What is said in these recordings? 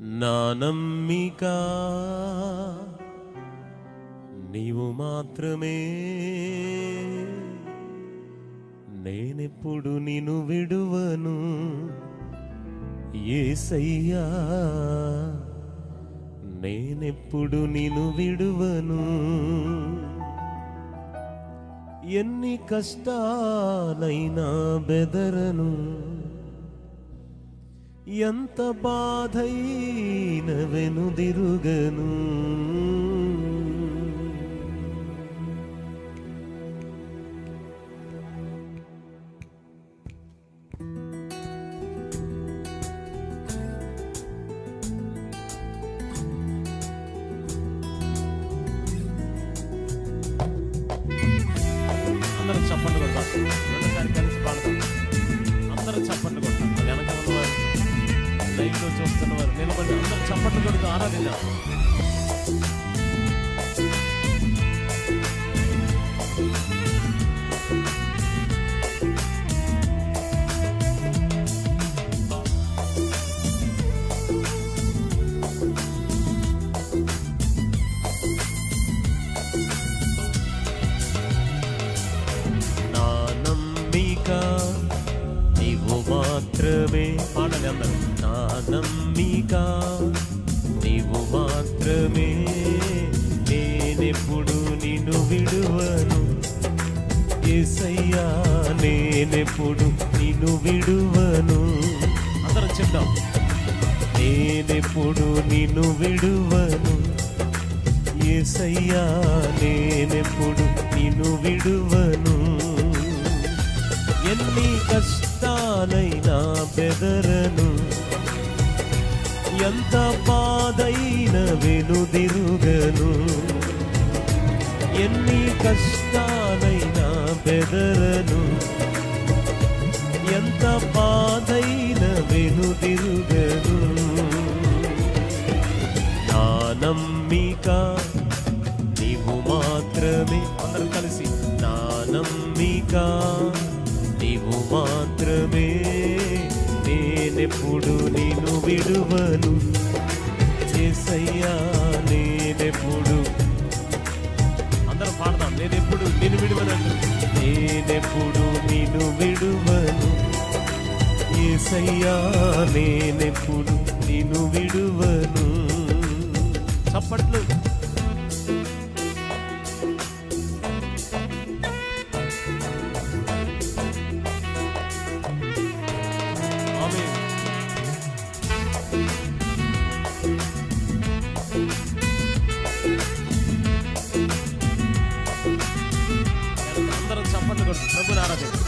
నా నమ్మిక నీవు మాత్రమే, నేనెప్పుడు నిన్ను విడువను యేసయ్యా, నేనెప్పుడు నిన్ను విడువను. ఎన్ని కష్టాలైనా బెదరను, ఎంత బాధైన వెనుదిరుగను. అందరూ చప్పట్లు కొడతాం, రెండోసారి కలిసి పాడతాం. అందరూ చప్పట్లు కొడతాం. వెనక ఉన్నవారు, లైవ్లో చూస్తున్నవారు నిలబడి అందరూ చప్పట్లు కొడుతూ ఆరాధిద్దాం. నీవు మాత్రమే పాడాలి అందరూ. నా నమ్మిక నీవు మాత్రమే, నేనెప్పుడు నిన్ను విడువను యేసయ్యా, నేనెప్పుడు నిన్ను విడువను. అందరం చెప్దాం. నేనెప్పుడు నిన్ను విడువను యేసయ్యా, నేనెప్పుడు నిన్ను విడువను. ఎన్ని కష్టాలైనా బెదరను, ఎంత బాధైన వెనుదిరుగను. ఎన్ని కష్టాలైనా బెదరను, ఎంత బాధైన వెనుదిరుగను. నా నమ్మిక నీవు మాత్రమే. అందరం కలిసి. నా నమ్మిక నీవు మాత్రమే, నేనెప్పుడు నిన్ను విడువను యేసయ్యా, నేనెప్పుడు. అందరం పాడదాం. నేనెప్పుడు నిన్ను విడువను, నేనెప్పుడు నిన్ను విడువను యేసయ్యా, నేనెప్పుడు నిన్ను విడువను. చప్పట్లు. అందరం చప్పట్లు కొట్టు ప్రభుని ఆరాధిద్దాం.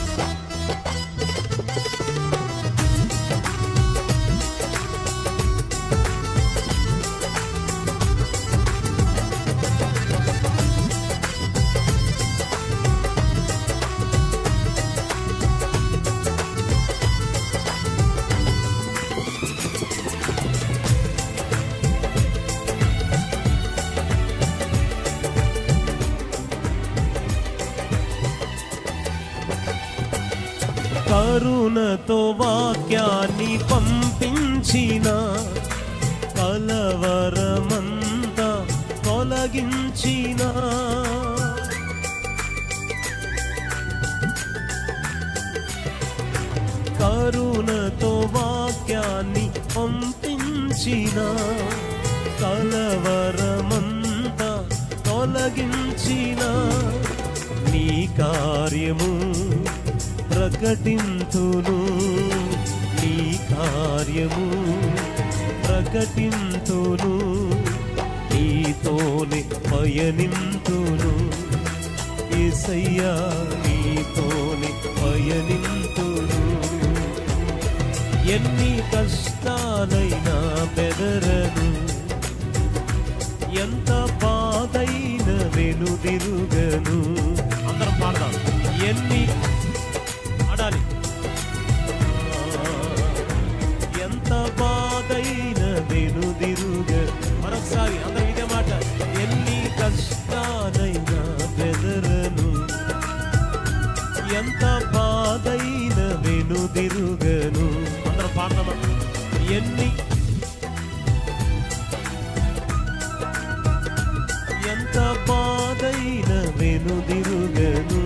కరుణతో వాక్యాన్ని పంపించిన, కలవరమంతా తొలగించిన, కరుణతో వాక్యాన్ని పంపించిన, కలవరమంతా తొలగించిన, నీ కార్యము ప్రకటింతును, నీ కార్యము ప్రకటింతును, నీతోనే పయనింతును యేసయ్యా, నీతోనే పయనింతును. ఎన్ని కష్టాలైనా బెదరను, ఎంత బాధైన వెనుదిరుగను. అందరం పాడదాం. ఎన్ని పాడాలి. ఎంత బాధైన వెనుదిరుగ. మరొకసారి అందరం ఇదే మాట. ఎన్ని కష్టాలైనా బెదరను, ఎంత బాధైన వెనుదిరుగను. అందరం పాడదామా. ఎన్ని వెనుదిరుగను.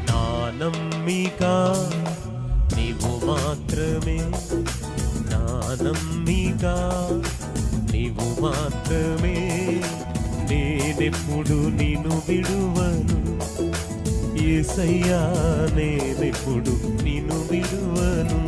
నా నమ్మిక నీవు మాత్రమే, నా నమ్మిక నీవు మాత్రమే. నేనెప్పుడు నిన్ను విడువను యేసయ్యా, నేనెప్పుడు నిన్ను విడువను.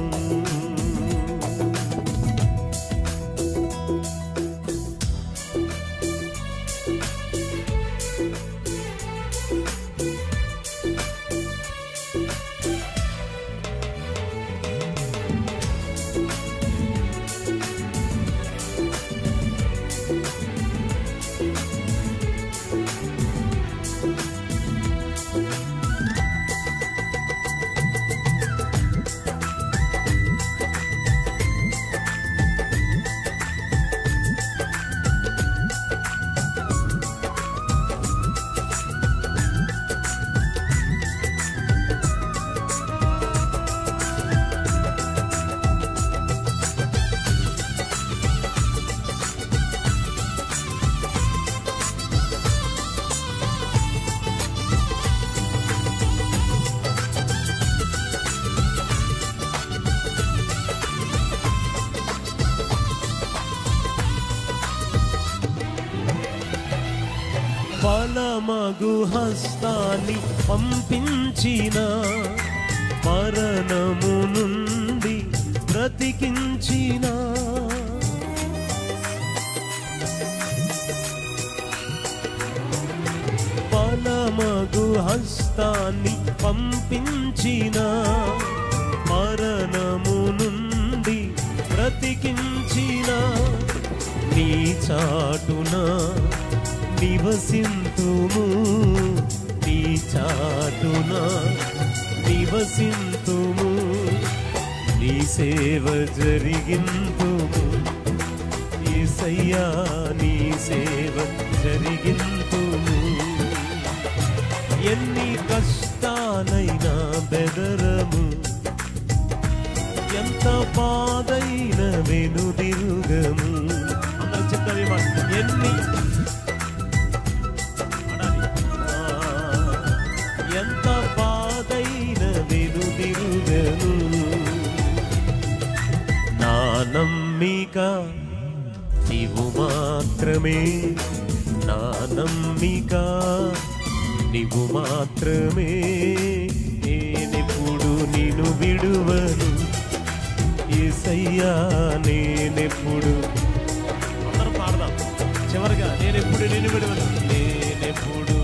బలమగు హస్తాన్ని పంపించిన, మరణము నుండి బ్రతికించిన, బలమగు హస్తాన్ని పంపించిన, మరణము నుండి బ్రతికించిన, నీ చాటున నివసింతుము, నీ చాటున నివసింతుము, నీ సేవ జరిగింతుము యేసయ్యా, నీ సేవ జరిగింతుము. ఎన్ని కష్టాలైనా బెదరము, ఎంత బాధైన వెనుదిరుగము. అందరూ చెప్తారు ఎన్ని ఎంత బాధైన వెనుదిరుగను. నా నమ్మిక నీవు మాత్రమే, నా నమ్మిక నీవు మాత్రమే. నేనెప్పుడు నిన్ను విడువను యేసయ్యా, నేనెప్పుడు. అందరూ పాడదాం చివరిగా, నేనెప్పుడు నిన్ను విడువను, నేనెప్పుడు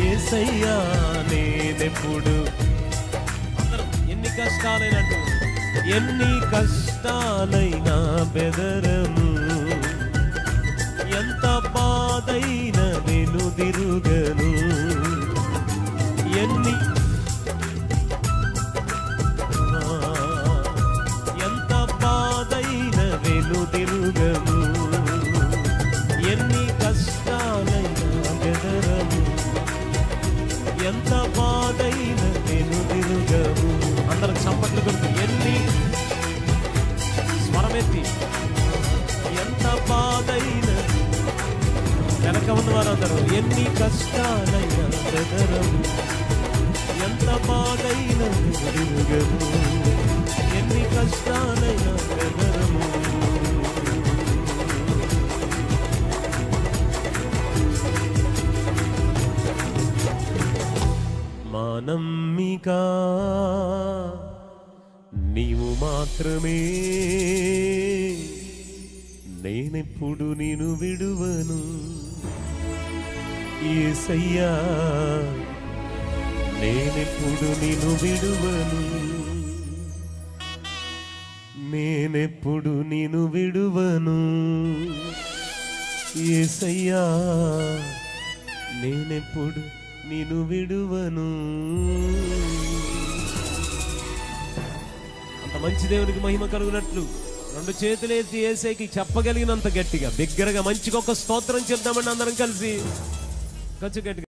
యేసయ్యా, నేనెప్పుడు. అందరూ ఎన్ని కష్టాలైనట్టు, ఎన్ని కష్టాలైనా బెదరము, ఎంత బాధైన వెనుదిరుగను. ఎన్ని ఎంత బాధైన వెనుదిరుగము, ఎన్ని కష్టాలైనా బెదరము, ఎంత బాధైన వెనుదిరుగము. అందరికి చప్పట్లు కొడుతూ ఎన్ని స్వరమెత్తి, ఎంత బాధైన, వెనక ఉన్న వారందరూ ఎన్ని కష్టాలైనా బెదరము, ఎంత బాధైన వెనుదిరుగము, ఎన్ని కష్టాలైనా బెదరము. మా నమ్మిక నీవు మాత్రమే, నేనెప్పుడు నిన్ను విడువను యేసయ్యా, నేనెప్పుడు నిన్ను విడువను, నేనెప్పుడు నిన్ను విడువను యేసయ్యా, నేనెప్పుడు నిన్ను విడువను. అంత మంచి దేవునికి మహిమ కలుగునట్లు రెండు చేతులేసి యేసయ్యకి చెప్పగలిగినంత గట్టిగా బిగ్గరగా మంచిగా ఒక స్తోత్రం చెప్దామండి అందరం కలిసి. కొంచెం గట్టిగా.